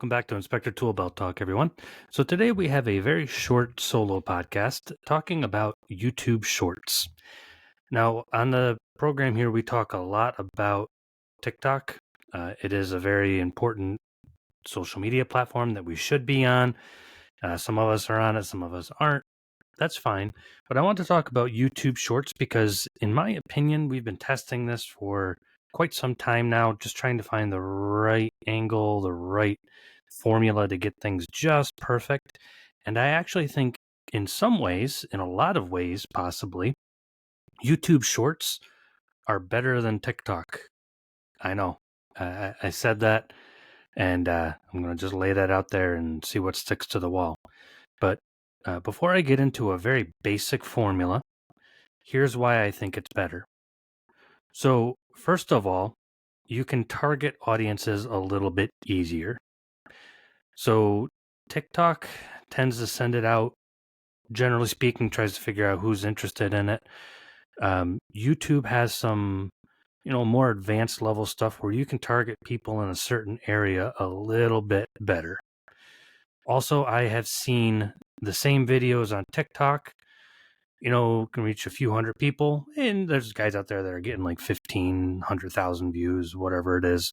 welcome back to Inspector Toolbelt Talk, everyone. So today we have a very short solo podcast talking about YouTube Shorts. Now, on the program here, we talk a lot about TikTok. It is a very important social media platform that we should be on. Some of us are on it, some of us aren't. That's fine. But I want to talk about YouTube Shorts because, in my opinion, we've been testing this for quite some time now, just trying to find the right angle, the right formula to get things just perfect. And I actually think, in some ways, in a lot of ways, possibly, YouTube Shorts are better than TikTok. I know. I said that, and I'm going to just lay that out there and see what sticks to the wall. But before I get into a very basic formula, here's why I think it's better. So, first of all, you can target audiences a little bit easier. So, TikTok tends to send it out, generally speaking, tries to figure out who's interested in it. YouTube has some, more advanced level stuff where you can target people in a certain area a little bit better. Also, I have seen the same videos on TikTok, can reach a few hundred people. And there's guys out there that are getting like 1,500,000 views, whatever it is.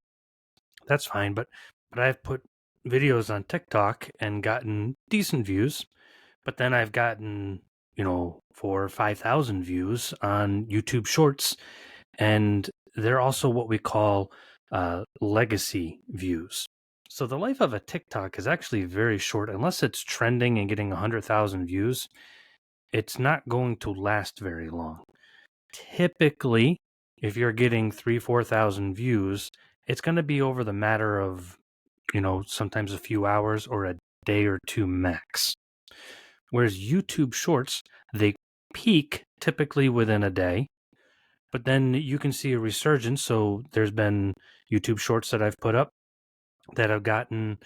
That's fine. But I've put videos on TikTok and gotten decent views. But then I've gotten, 4,000 or 5,000 views on YouTube Shorts. And they're also what we call legacy views. So the life of a TikTok is actually very short. Unless it's trending and getting 100,000 views, it's not going to last very long. Typically, if you're getting 3,000-4,000 views, it's going to be over the matter of, sometimes a few hours or a day or two max. Whereas YouTube Shorts, they peak typically within a day, but then you can see a resurgence. So there's been YouTube Shorts that I've put up that have gotten,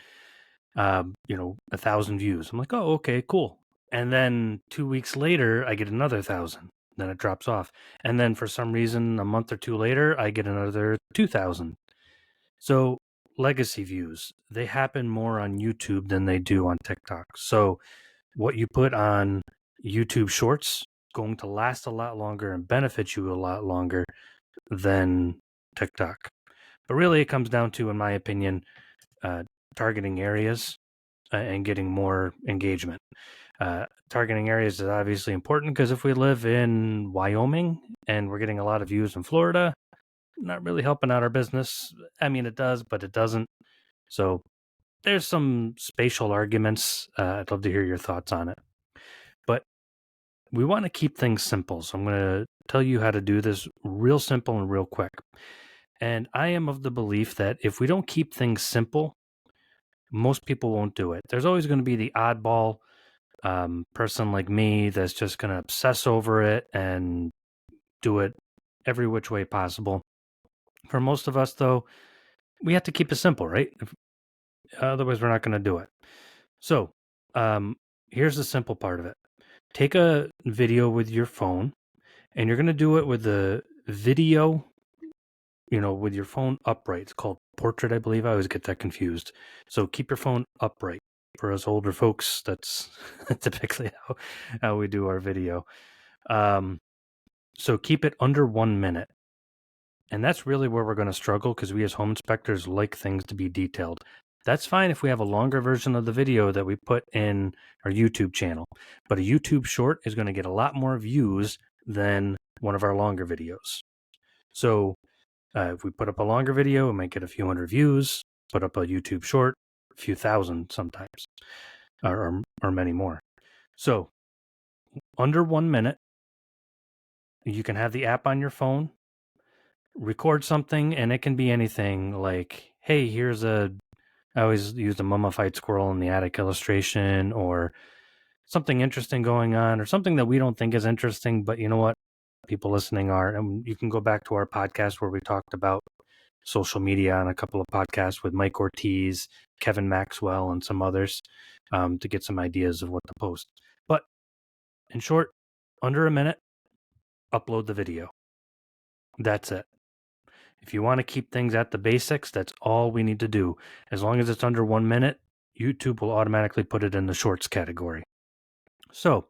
1,000 views. I'm like, oh, okay, cool. And then 2 weeks later, I get another 1,000. Then it drops off. And then for some reason, a month or two later, I get another 2,000. So legacy views, they happen more on YouTube than they do on TikTok. So what you put on YouTube Shorts going to last a lot longer and benefit you a lot longer than TikTok. But really, it comes down to, in my opinion, targeting areas and getting more engagement. Targeting areas is obviously important because if we live in Wyoming and we're getting a lot of views in Florida, not really helping out our business. I mean, it does, but it doesn't. So there's some spatial arguments. I'd love to hear your thoughts on it. But we want to keep things simple. So I'm going to tell you how to do this real simple and real quick. And I am of the belief that if we don't keep things simple, most people won't do it. There's always going to be the oddball person like me that's just going to obsess over it and do it every which way possible. For most of us, though, we have to keep it simple, right? Otherwise, we're not going to do it. So here's the simple part of it. Take a video with your phone, and you're going to do it with the video, with your phone upright. It's called portrait, I believe. I always get that confused. So keep your phone upright. For us older folks, that's typically how we do our video. So keep it under 1 minute. And that's really where we're going to struggle because we as home inspectors like things to be detailed. That's fine if we have a longer version of the video that we put in our YouTube channel. But a YouTube short is going to get a lot more views than one of our longer videos. So if we put up a longer video, we might get a few hundred views. Put up a YouTube short, a few thousand sometimes, or many more. So under 1 minute, you can have the app on your phone, record something, and it can be anything like, hey, I always use a mummified squirrel in the attic illustration, or something interesting going on, or something that we don't think is interesting, but you know what? People listening are. And you can go back to our podcast where we talked about social media on a couple of podcasts with Mike Ortiz, Kevin Maxwell, and some others to get some ideas of what to post. But in short, under a minute, upload the video. That's it. If you want to keep things at the basics, that's all we need to do. As long as it's under 1 minute, YouTube will automatically put it in the shorts category. So,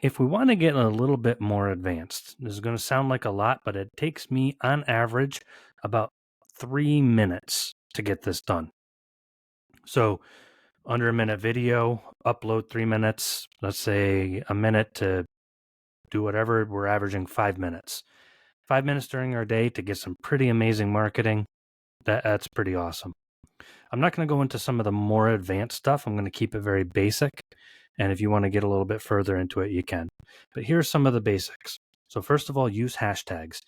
if we want to get a little bit more advanced, this is going to sound like a lot, but it takes me on average about 3 minutes to get this done. So, under a minute video, upload 3 minutes, let's say a minute to do whatever, we're averaging 5 minutes. 5 minutes during our day to get some pretty amazing marketing. That's pretty awesome. I'm not going to go into some of the more advanced stuff. I'm going to keep it very basic. And if you want to get a little bit further into it, you can. But here's some of the basics. So first of all, use hashtags.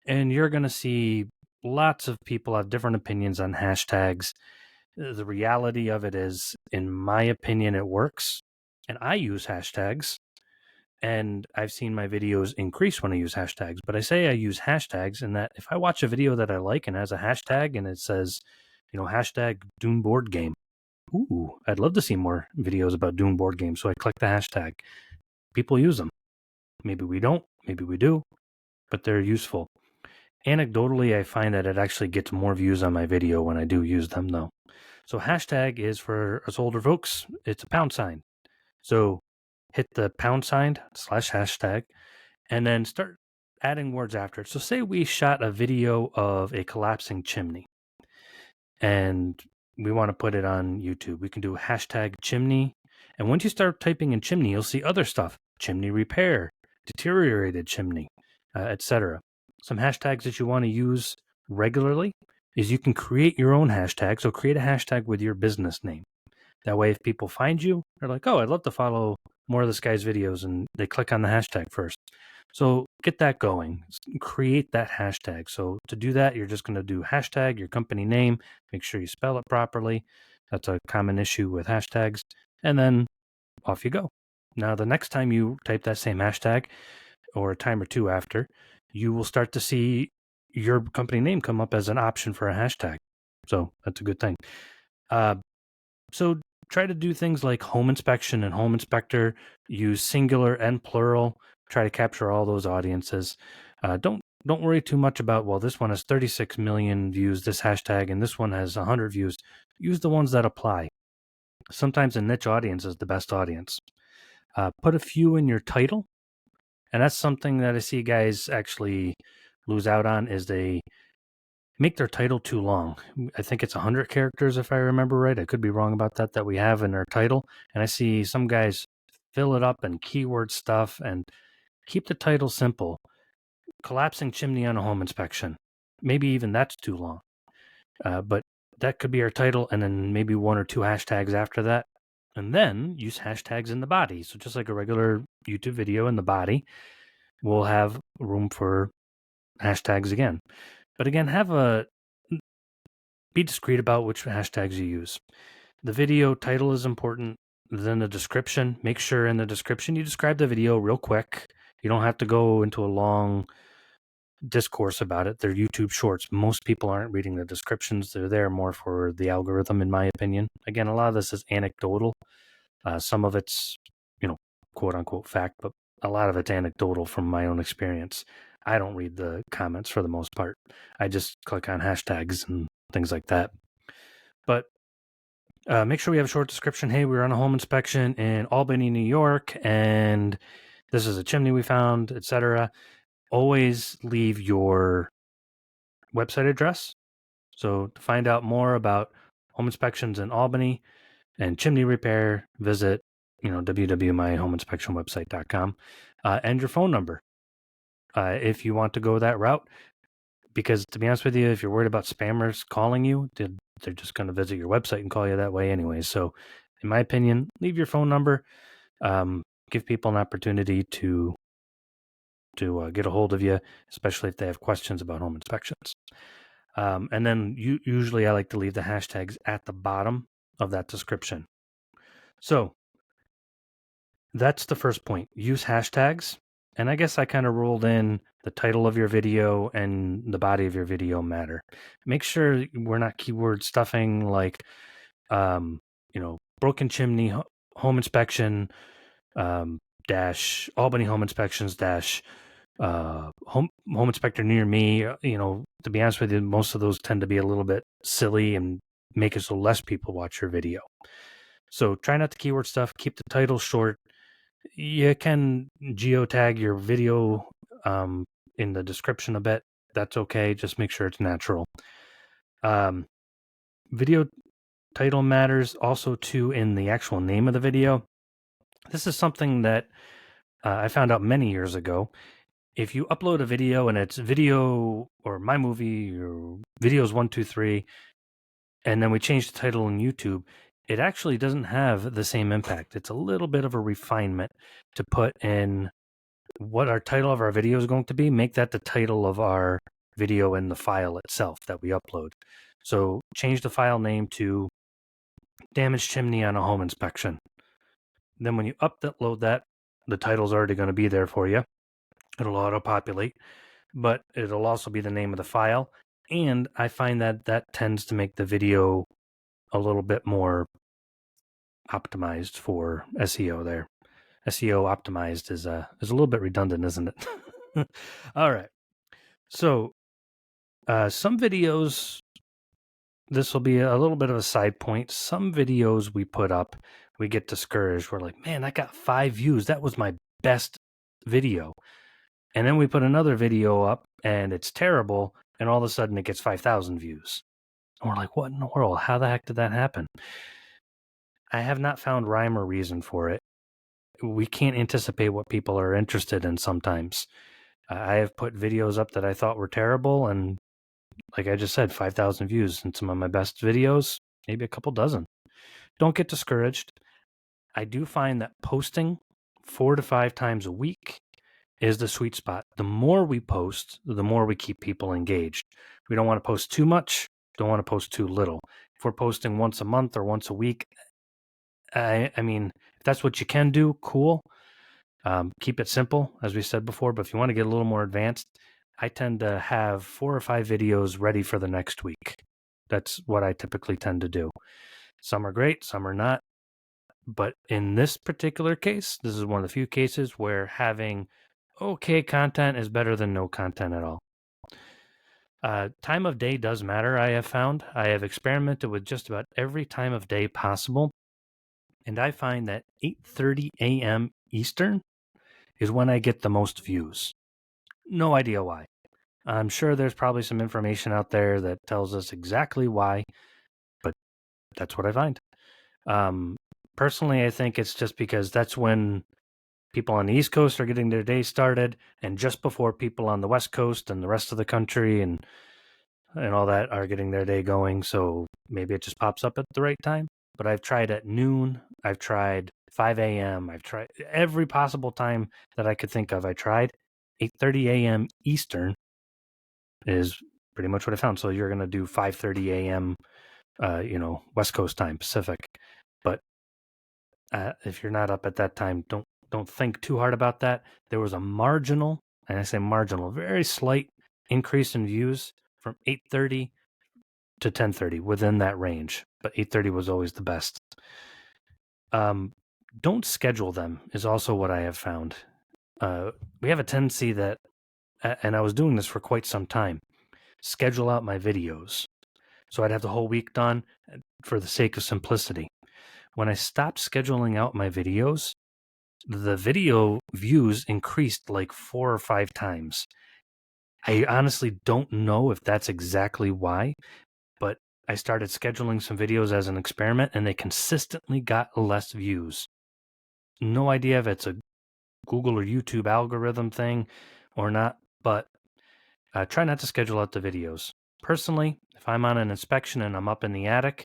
And you're going to see lots of people have different opinions on hashtags. The reality of it is, in my opinion, it works. And I use hashtags. And I've seen my videos increase when I use hashtags. But I say I use hashtags in that if I watch a video that I like and has a hashtag and it says, hashtag Dune board game. Ooh, I'd love to see more videos about Dune board games. So I click the hashtag. People use them. Maybe we don't, maybe we do, but they're useful. Anecdotally, I find that it actually gets more views on my video when I do use them, though. So hashtag is, for us older folks, it's a pound sign. So hit the pound sign / hashtag and then start adding words after it. So say we shot a video of a collapsing chimney and we want to put it on YouTube. We can do hashtag chimney. And once you start typing in chimney, you'll see other stuff. Chimney repair, deteriorated chimney, etc. Some hashtags that you want to use regularly is you can create your own hashtag. So create a hashtag with your business name. That way, if people find you, they're like, oh, I'd love to follow more of this guy's videos. And they click on the hashtag first. So get that going. Create that hashtag. So to do that, you're just going to do hashtag, your company name, make sure you spell it properly. That's a common issue with hashtags. And then off you go. Now, the next time you type that same hashtag or a time or two after, you will start to see your company name come up as an option for a hashtag. So that's a good thing. So try to do things like home inspection and home inspector, use singular and plural, try to capture all those audiences. Don't worry too much about, well, this one has 36 million views, this hashtag, and this one has 100 views. Use the ones that apply. Sometimes a niche audience is the best audience. Put a few in your title. And that's something that I see guys actually lose out on, is they make their title too long. I think it's 100 characters, if I remember right. I could be wrong about that we have in our title. And I see some guys fill it up and keyword stuff, and keep the title simple. Collapsing chimney on a home inspection. Maybe even that's too long. But that could be our title, and then maybe 1 or 2 hashtags after that. And then use hashtags in the body. So just like a regular YouTube video in the body, we'll have room for hashtags again. But again, be discreet about which hashtags you use. The video title is important. Then the description. Make sure in the description you describe the video real quick. You don't have to go into a long discourse about it. They're YouTube shorts. Most people aren't reading the descriptions. They're there more for the algorithm, in my opinion. Again, a lot of this is anecdotal. Some of it's, quote unquote fact, but a lot of it's anecdotal from my own experience. I don't read the comments for the most part. I just click on hashtags and things like that. But make sure we have a short description. Hey, we were on a home inspection in Albany, New York, and this is a chimney we found, etc. Always leave your website address. So to find out more about home inspections in Albany and chimney repair, visit www.myhomeinspectionwebsite.com, and your phone number if you want to go that route. Because to be honest with you, if you're worried about spammers calling you, they're just going to visit your website and call you that way anyway. So in my opinion, leave your phone number. Give people an opportunity to get a hold of you, especially if they have questions about home inspections. And then usually I like to leave the hashtags at the bottom of that description. So that's the first point. Use hashtags. And I guess I kind of rolled in the title of your video and the body of your video matter. Make sure we're not keyword stuffing like, broken chimney, home inspection, dash Albany home inspections, dash home inspector near me. To be honest with you, most of those tend to be a little bit silly and make it so less people watch your video. So try not to keyword stuff. Keep the title short. You can geotag your video in the description a bit. That's okay. Just make sure it's natural. Video title matters also too in the actual name of the video. This is something that I found out many years ago. If you upload a video and it's video or my movie or videos 123, and then we change the title on YouTube, it actually doesn't have the same impact. It's a little bit of a refinement to put in what our title of our video is going to be. Make that the title of our video in the file itself that we upload. So change the file name to Damaged Chimney on a Home Inspection. Then when you upload that, the title's already going to be there for you. It'll auto-populate, but it'll also be the name of the file. And I find that tends to make the video a little bit more optimized for SEO there. SEO optimized is a little bit redundant, isn't it? All right. So some videos, this will be a little bit of a side point. Some videos we put up, we get discouraged. We're like, man, I got 5 views. That was my best video. And then we put another video up and it's terrible. And all of a sudden it gets 5,000 views. And we're like, what in the world? How the heck did that happen? I have not found rhyme or reason for it. We can't anticipate what people are interested in sometimes. I have put videos up that I thought were terrible, and like I just said, 5,000 views, and some of my best videos, maybe a couple dozen. Don't get discouraged. I do find that posting 4 to 5 times a week is the sweet spot. The more we post, the more we keep people engaged. We don't want to post too much, don't want to post too little. If we're posting once a month or once a week, I mean, if that's what you can do, cool. Keep it simple, as we said before, but if you want to get a little more advanced, I tend to have 4 or 5 videos ready for the next week. That's what I typically tend to do. Some are great, some are not. But in this particular case, this is one of the few cases where having okay content is better than no content at all. Time of day does matter, I have found. I have experimented with just about every time of day possible. And I find that 8:30 a.m. Eastern is when I get the most views. No idea why. I'm sure there's probably some information out there that tells us exactly why, but that's what I find. Personally, I think it's just because that's when people on the East Coast are getting their day started, and just before people on the West Coast and the rest of the country and all that are getting their day going. So maybe it just pops up at the right time. But I've tried at noon. I've tried 5 a.m. I've tried every possible time that I could think of. I tried 8:30 a.m. Eastern is pretty much what I found. So you're going to do 5:30 a.m. West Coast time, Pacific. But if you're not up at that time, don't think too hard about that. There was a marginal, and I say marginal, very slight increase in views from 8:30 to 10:30 within that range, but 8:30 was always the best. Don't schedule them is also what I have found. We have a tendency that, and I was doing this for quite some time, schedule out my videos. So I'd have the whole week done for the sake of simplicity. When I stopped scheduling out my videos, the video views increased like 4 or 5 times. I honestly don't know if that's exactly why, but I started scheduling some videos as an experiment and they consistently got less views. No idea if it's a Google or YouTube algorithm thing or not, but try not to schedule out the videos. Personally, if I'm on an inspection and I'm up in the attic,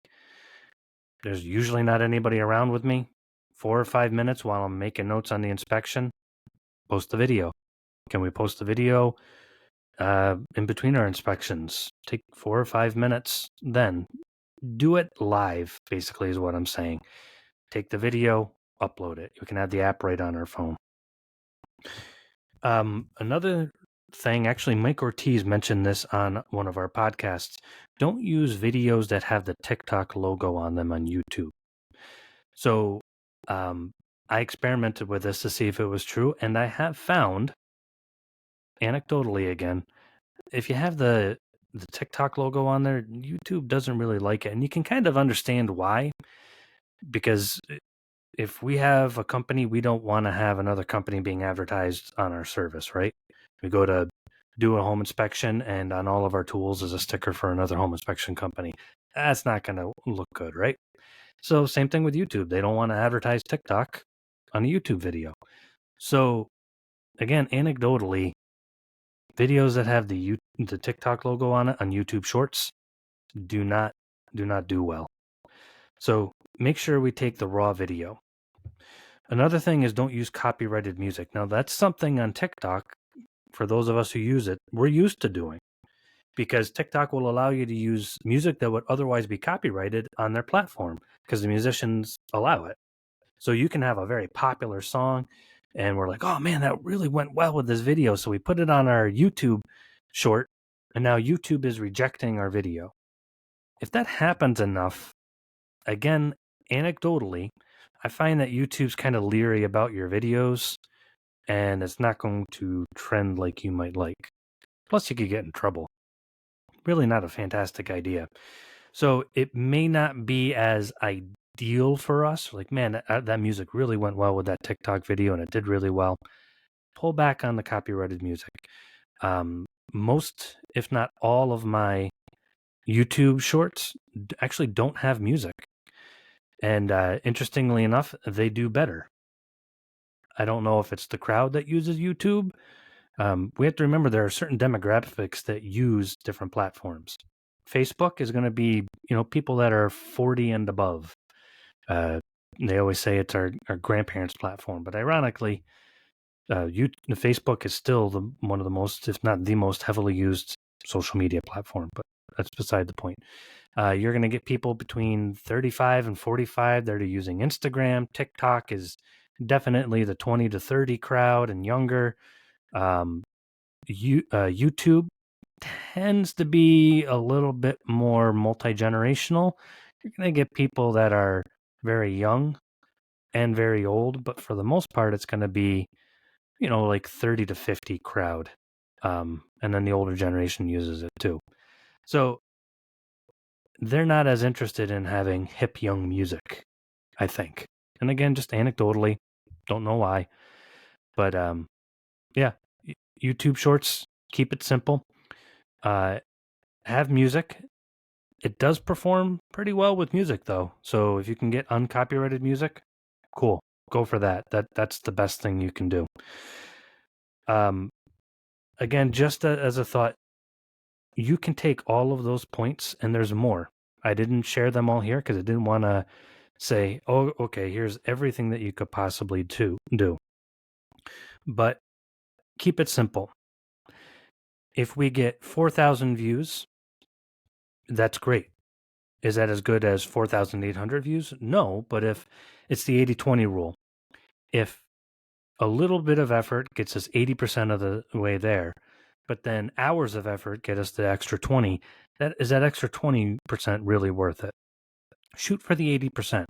there's usually not anybody around with me. 4 or 5 minutes while I'm making notes on the inspection, post the video. Can we post the video in between our inspections? Take 4 or 5 minutes then. Do it live, basically, is what I'm saying. Take the video, upload it. You can have the app right on our phone. Another thing, actually, Mike Ortiz mentioned this on one of our podcasts. Don't use videos that have the TikTok logo on them on YouTube. So I experimented with this to see if it was true, and I have found anecdotally again, if you have the TikTok logo on there, YouTube doesn't really like it. And you can kind of understand why, because if we have a company, we don't want to have another company being advertised on our service, right? We go to do a home inspection, and on all of our tools is a sticker for another home inspection company. That's not going to look good, right? So same thing with YouTube. They don't want to advertise TikTok on a YouTube video. So again, anecdotally, videos that have the TikTok logo on it on YouTube Shorts do not do well. So make sure we take the raw video. Another thing is don't use copyrighted music. Now that's something on TikTok, for those of us who use it, we're used to doing, because TikTok will allow you to use music that would otherwise be copyrighted on their platform because the musicians allow it. So you can have a very popular song and we're like, oh man, that really went well with this video. So we put it on our YouTube short, and now YouTube is rejecting our video. If that happens enough, again, anecdotally, I find that YouTube's kind of leery about your videos and it's not going to trend like you might like. Plus, you could get in trouble. Really not a fantastic idea. So it may not be as ideal for us. Like, man, that music really went well with that TikTok video and it did really well. Pull back on the copyrighted music. Most, if not all, of my YouTube shorts actually don't have music. And interestingly enough, they do better. I don't know if it's the crowd that uses YouTube. We have to remember there are certain demographics that use different platforms. Facebook is going to be, people that are 40 and above. They always say it's our grandparents' platform, but ironically, Facebook is still one of the most, if not the most heavily used social media platform, but that's beside the point. You're going to get people between 35 and 45 that are using Instagram. TikTok is definitely the 20 to 30 crowd and younger. YouTube tends to be a little bit more multi-generational. You're going to get people that are very young and very old, but for the most part, it's going to be, like 30 to 50 crowd. And then the older generation uses it too. So they're not as interested in having hip young music, I think. And again, just anecdotally, don't know why. But yeah, YouTube Shorts, keep it simple. Have music. It does perform pretty well with music, though. So if you can get uncopyrighted music, cool. Go for that. That's the best thing you can do. Again, just as a thought, you can take all of those points, and there's more. I didn't share them all here because I didn't want to say, oh, okay, here's everything that you could possibly do. But keep it simple. If we get 4,000 views, that's great. Is that as good as 4,800 views? No, but if it's the 80-20 rule, if a little bit of effort gets us 80% of the way there, but then hours of effort get us the extra 20, that extra 20% really worth it? Shoot for the 80%.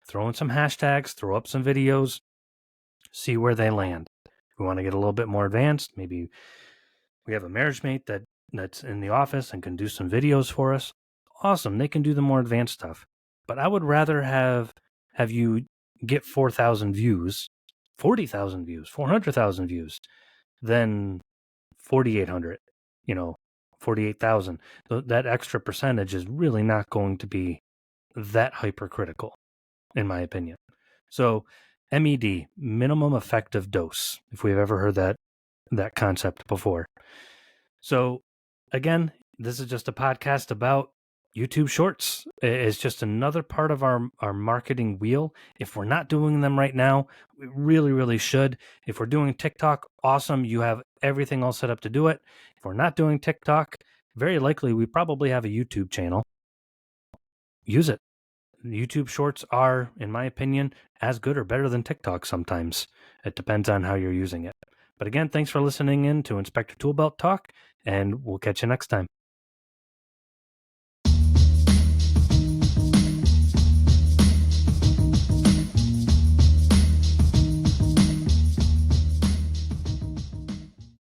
Throw in some hashtags, throw up some videos, see where they land. If we want to get a little bit more advanced, maybe we have a marriage mate that's in the office and can do some videos for us. Awesome, they can do the more advanced stuff. But I would rather have you get 4,000 views, 40,000 views, 400,000 views than 4,800, 48,000. That extra percentage is really not going to be that hypercritical, in my opinion. So MED, minimum effective dose, if we've ever heard that concept before. So again, this is just a podcast about YouTube Shorts. It's just another part of our marketing wheel. If we're not doing them right now, we really, really should. If we're doing TikTok, awesome. You have everything all set up to do it. If we're not doing TikTok, very likely we probably have a YouTube channel. Use it. YouTube Shorts are, in my opinion, as good or better than TikTok sometimes. It depends on how you're using it. But again, thanks for listening in to Inspector Toolbelt Talk, and we'll catch you next time.